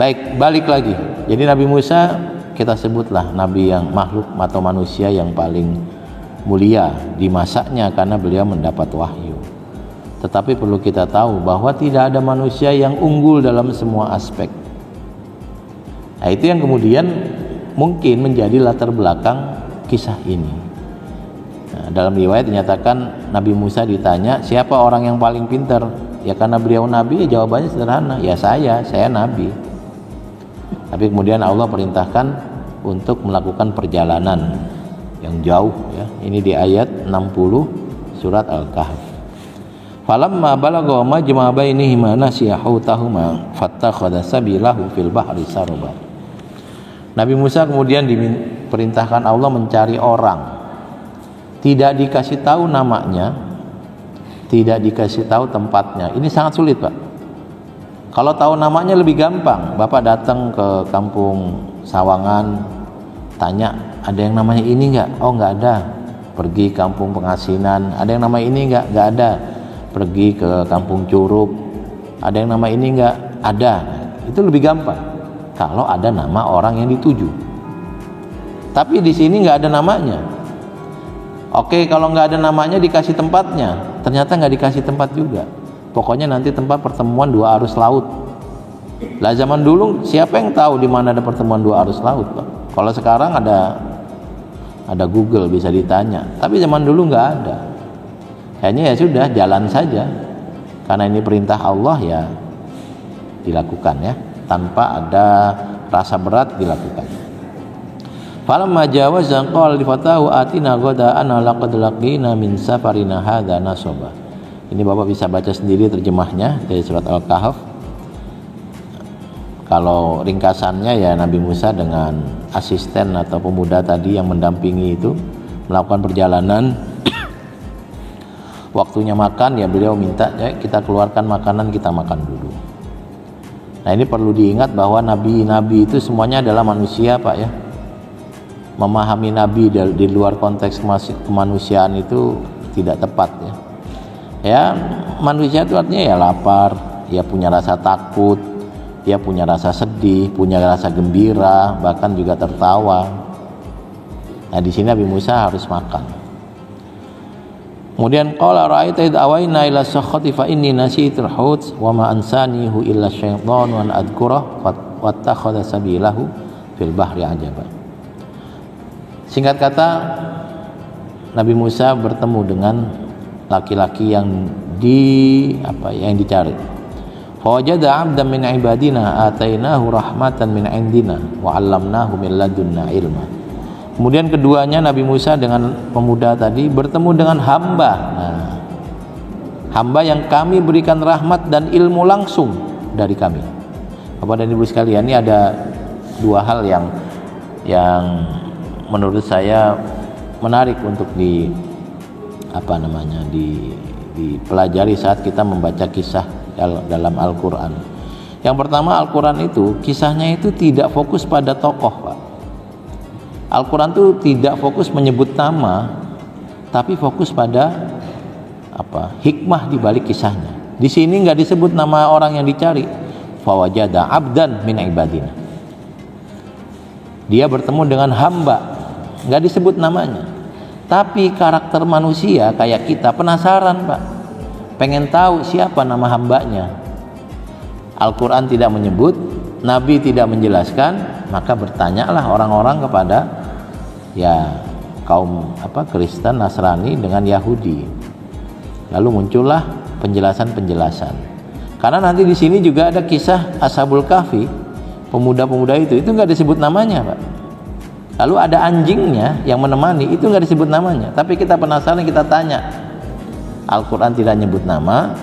Baik, balik lagi. Jadi Nabi Musa kita sebutlah nabi yang makhluk atau manusia yang paling mulia di masanya karena beliau mendapat wahyu. Tetapi perlu kita tahu bahwa tidak ada manusia yang unggul dalam semua aspek. Nah, itu yang kemudian mungkin menjadi latar belakang kisah ini. Nah, dalam riwayat dinyatakan Nabi Musa ditanya siapa orang yang paling pintar, ya karena beliau nabi, ya jawabannya sederhana, ya saya nabi. Tapi kemudian Allah perintahkan untuk melakukan perjalanan yang jauh, ya. Ini di ayat 60 surat Al-Kahf. Falamma balagha majma bainihima nasiya hutahuma fattakhadha sabilahu fil bahri saraba. Nabi Musa kemudian diperintahkan Allah mencari orang, tidak dikasih tahu namanya, tidak dikasih tahu tempatnya. Ini sangat sulit, Pak. Kalau tahu namanya lebih gampang. Bapak datang ke kampung Sawangan, tanya, ada yang namanya ini enggak? Oh, enggak ada. Pergi kampung Pengasinan, ada yang nama ini enggak? Enggak ada. Pergi ke kampung Curug, ada yang nama ini enggak? Ada. Itu lebih gampang kalau ada nama orang yang dituju. Tapi di sini enggak ada namanya. Oke, kalau enggak ada namanya dikasih tempatnya. Ternyata enggak dikasih tempat juga. Pokoknya nanti tempat pertemuan dua arus laut. Lah zaman dulu siapa yang tahu di mana ada pertemuan dua arus laut, Pak? Kalau sekarang ada Google bisa ditanya. Tapi zaman dulu nggak ada. Kayaknya ya sudah jalan saja. Karena ini perintah Allah ya dilakukan, ya, tanpa ada rasa berat dilakukan. Falamma jawaza qala li fatahu atina ghada'ana laqad laqina min safarina hadza nasaba. Ini Bapak bisa baca sendiri terjemahnya dari surat Al-Kahf. Kalau ringkasannya ya Nabi Musa dengan asisten atau pemuda tadi yang mendampingi itu melakukan perjalanan. Waktunya makan ya beliau minta, ya kita keluarkan makanan, kita makan dulu. Nah, ini perlu diingat bahwa nabi-nabi itu semuanya adalah manusia, Pak, ya. Memahami nabi di luar konteks kemanusiaan itu tidak tepat, ya. Ya, manusia itu artinya ya lapar, ya punya rasa takut, dia punya rasa sedih, punya rasa gembira, bahkan juga tertawa. Nah, di sini Nabi Musa harus makan. Kemudian qala ra'aita id awayna ila sakhati fa inni nasitul hut wa ma ansanihu illa syaitan wa an adkurah wattakhadha sabilahu fil bahri ajaba. Singkat kata, Nabi Musa bertemu dengan laki-laki yang dicari. Fawajada 'abdan min ibadina atainahu rahmatan min indina wa 'allamnahu min ladunna ilma. Kemudian keduanya Nabi Musa dengan pemuda tadi bertemu dengan hamba. Nah, hamba yang kami berikan rahmat dan ilmu langsung dari kami. Bapak dan Ibu sekalian, ini ada dua hal yang menurut saya menarik untuk dipelajari saat kita membaca kisah dalam Al-Quran. Yang pertama, Al-Quran itu kisahnya itu tidak fokus pada tokoh, Pak. Al-Quran itu tidak fokus menyebut nama, tapi fokus pada hikmah di balik kisahnya. Di sini nggak disebut nama orang yang dicari. Fawajada 'abdan min ibadina. Dia bertemu dengan hamba, nggak disebut namanya. Tapi karakter manusia kayak kita penasaran, Pak. Pengen tahu siapa nama hambanya. Al-Quran tidak menyebut, Nabi tidak menjelaskan, maka bertanyalah orang-orang kepada kaum Kristen, Nasrani dengan Yahudi. Lalu muncullah penjelasan-penjelasan. Karena nanti di sini juga ada kisah Ashabul Kahfi, pemuda-pemuda itu nggak disebut namanya, Pak. Lalu ada anjingnya yang menemani, itu nggak disebut namanya. Tapi kita penasaran, kita tanya. Al-Quran tidak menyebut nama,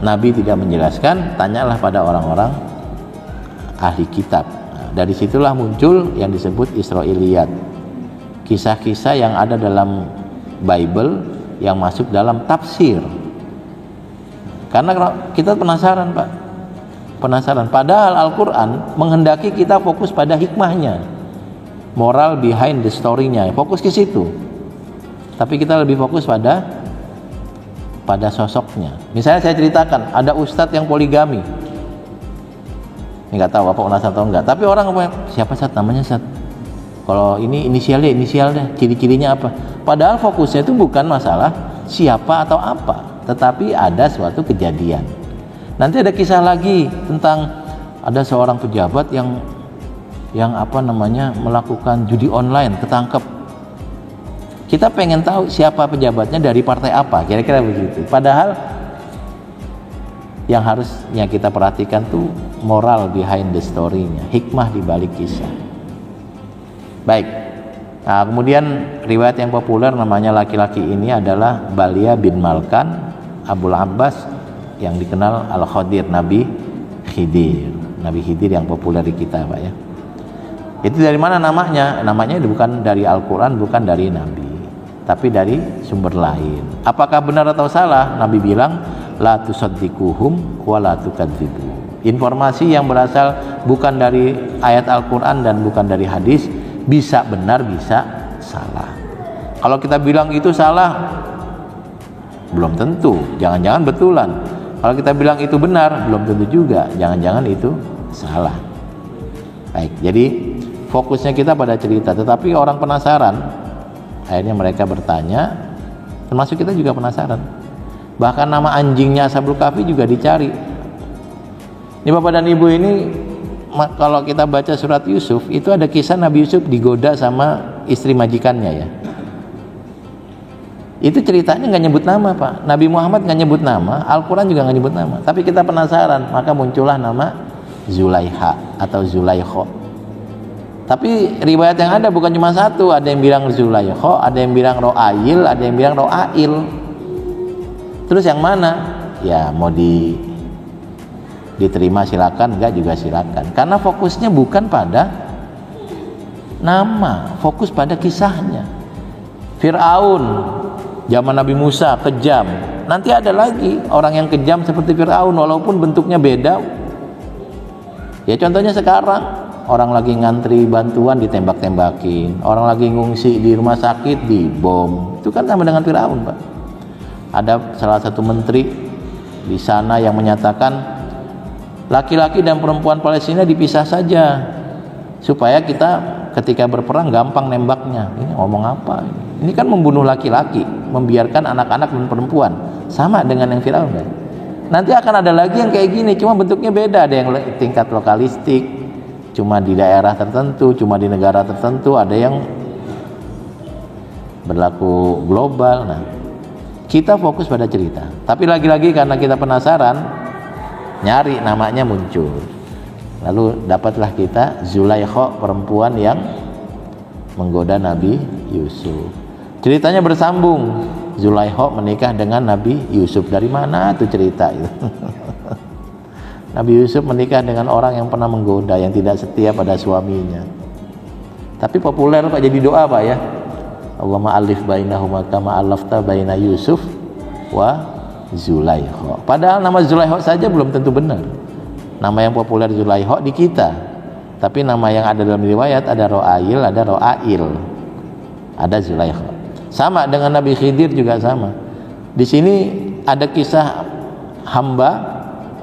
Nabi tidak menjelaskan, tanyalah pada orang-orang ahli kitab. Nah, dari situlah muncul yang disebut Israiliyat, kisah-kisah yang ada dalam Bible yang masuk dalam tafsir. Karena kita penasaran, Pak, penasaran. Padahal Al-Quran menghendaki kita fokus pada hikmahnya, moral behind the story-nya, fokus ke situ. Tapi kita lebih fokus pada sosoknya. Misalnya saya ceritakan, ada ustadz yang poligami. Ini nggak tahu apa penasaran atau enggak. Tapi orang apa? Siapa Sat? Namanya Sat. Kalau ini inisialnya, ciri-cirinya apa? Padahal fokusnya itu bukan masalah siapa atau apa, tetapi ada suatu kejadian. Nanti ada kisah lagi tentang ada seorang pejabat yang melakukan judi online, ketangkep. Kita pengen tahu siapa pejabatnya, dari partai apa, kira-kira begitu. Padahal yang harusnya kita perhatikan tuh moral behind the story-nya, hikmah di balik kisah. Baik. Nah, kemudian riwayat yang populer namanya laki-laki ini adalah Balia bin Malkan Abul Abbas, yang dikenal Al-Khadir, Nabi Khidir. Nabi Khidir yang populer di kita, Pak ya. Itu dari mana namanya? Namanya bukan dari Al-Quran, bukan dari Nabi, tapi dari sumber lain. Apakah benar atau salah? Nabi bilang, la tusaddiquhum wa la tukadzibu. Informasi yang berasal bukan dari ayat Al-Quran dan bukan dari hadis bisa benar, bisa salah. Kalau kita bilang itu salah, belum tentu, jangan-jangan betulan. Kalau kita bilang itu benar, belum tentu juga, jangan-jangan itu salah. Baik, jadi fokusnya kita pada cerita, tetapi orang penasaran, akhirnya mereka bertanya, termasuk kita juga penasaran. Bahkan nama anjingnya Ashabul Kahfi juga dicari. Ini Bapak dan Ibu, ini kalau kita baca surat Yusuf, itu ada kisah Nabi Yusuf digoda sama istri majikannya ya. Itu ceritanya nggak nyebut nama, Pak. Nabi Muhammad nggak nyebut nama, Al-Quran juga nggak nyebut nama. Tapi kita penasaran, maka muncullah nama Zulaiha atau Zulaikho. Tapi riwayat yang ada bukan cuma satu, ada yang bilang Zulaikho, ada yang bilang Ro'ail, ada yang bilang Ro'ail. Terus yang mana? Ya mau diterima silakan, enggak juga silakan. Karena fokusnya bukan pada nama, fokus pada kisahnya. Fir'aun zaman Nabi Musa kejam. Nanti ada lagi orang yang kejam seperti Fir'aun walaupun bentuknya beda. Ya contohnya sekarang, orang lagi ngantri bantuan ditembak-tembakin, orang lagi ngungsi di rumah sakit dibom. Itu kan sama dengan Fir'aun, Pak. Ada salah satu menteri di sana yang menyatakan laki-laki dan perempuan Palestina dipisah saja supaya kita ketika berperang gampang nembaknya. Ini ngomong apa ini? Ini kan membunuh laki-laki, membiarkan anak-anak dan perempuan, sama dengan yang Firaun kan? Nanti akan ada lagi yang kayak gini, cuma bentuknya beda. Ada yang tingkat lokalistik, cuma di daerah tertentu, cuma di negara tertentu. Ada yang berlaku global. Nah, kita fokus pada cerita. Tapi lagi-lagi karena kita penasaran, nyari namanya muncul. Lalu dapatlah kita Zulaikho, perempuan yang menggoda Nabi Yusuf. Ceritanya bersambung. Zulaikho menikah dengan Nabi Yusuf. Dari mana tuh cerita itu? Nabi Yusuf menikah dengan orang yang pernah menggoda, yang tidak setia pada suaminya. Tapi populer Pak, jadi doa Pak ya. Allahumma alif bainahuma kama alafta baina Yusuf wa Zulaikho. Padahal nama Zulaikho saja belum tentu benar. Nama yang populer Zulaikho di kita. Tapi nama yang ada dalam riwayat ada Ro'ail, ada Ro'ail, ada Zulaikho. Sama dengan Nabi Khidir juga sama. Di sini ada kisah hamba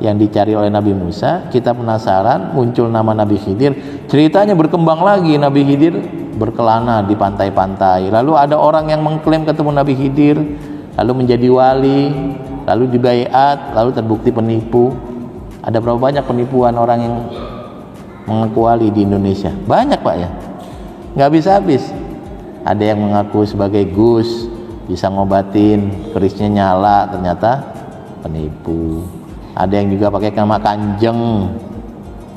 yang dicari oleh Nabi Musa. Kita penasaran, muncul nama Nabi Khidir. Ceritanya berkembang lagi. Nabi Khidir berkelana di pantai-pantai. Lalu ada orang yang mengklaim ketemu Nabi Khidir, lalu menjadi wali, lalu dibaiat, lalu terbukti penipu. Ada berapa banyak penipuan orang yang mengaku wali di Indonesia? Banyak Pak ya, nggak bisa habis. Ada yang mengaku sebagai Gus, bisa ngobatin kerisnya nyala, ternyata penipu. Ada yang juga pakai nama Kanjeng,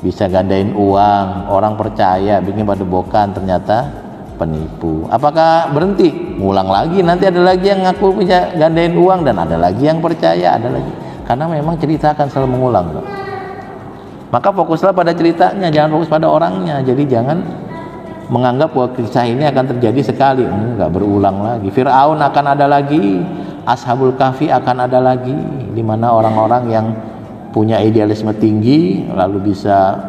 bisa gandain uang, orang percaya, bikin padepokan, ternyata penipu. Apakah berhenti? Ngulang lagi, nanti ada lagi yang ngaku bisa gandain uang, dan ada lagi yang percaya, ada lagi. Karena memang cerita akan selalu mengulang, Pak. Maka fokuslah pada ceritanya, jangan fokus pada orangnya. Jadi jangan menganggap bahwa kisah ini akan terjadi sekali, enggak, berulang lagi. Fir'aun akan ada lagi, Ashabul Kahfi akan ada lagi, di mana orang-orang yang punya idealisme tinggi lalu bisa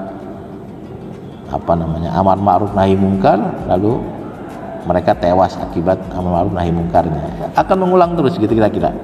amar ma'ruf nahi mungkar, lalu mereka tewas akibat amar ma'ruf nahi mungkarnya. Akan mengulang terus gitu kira-kira.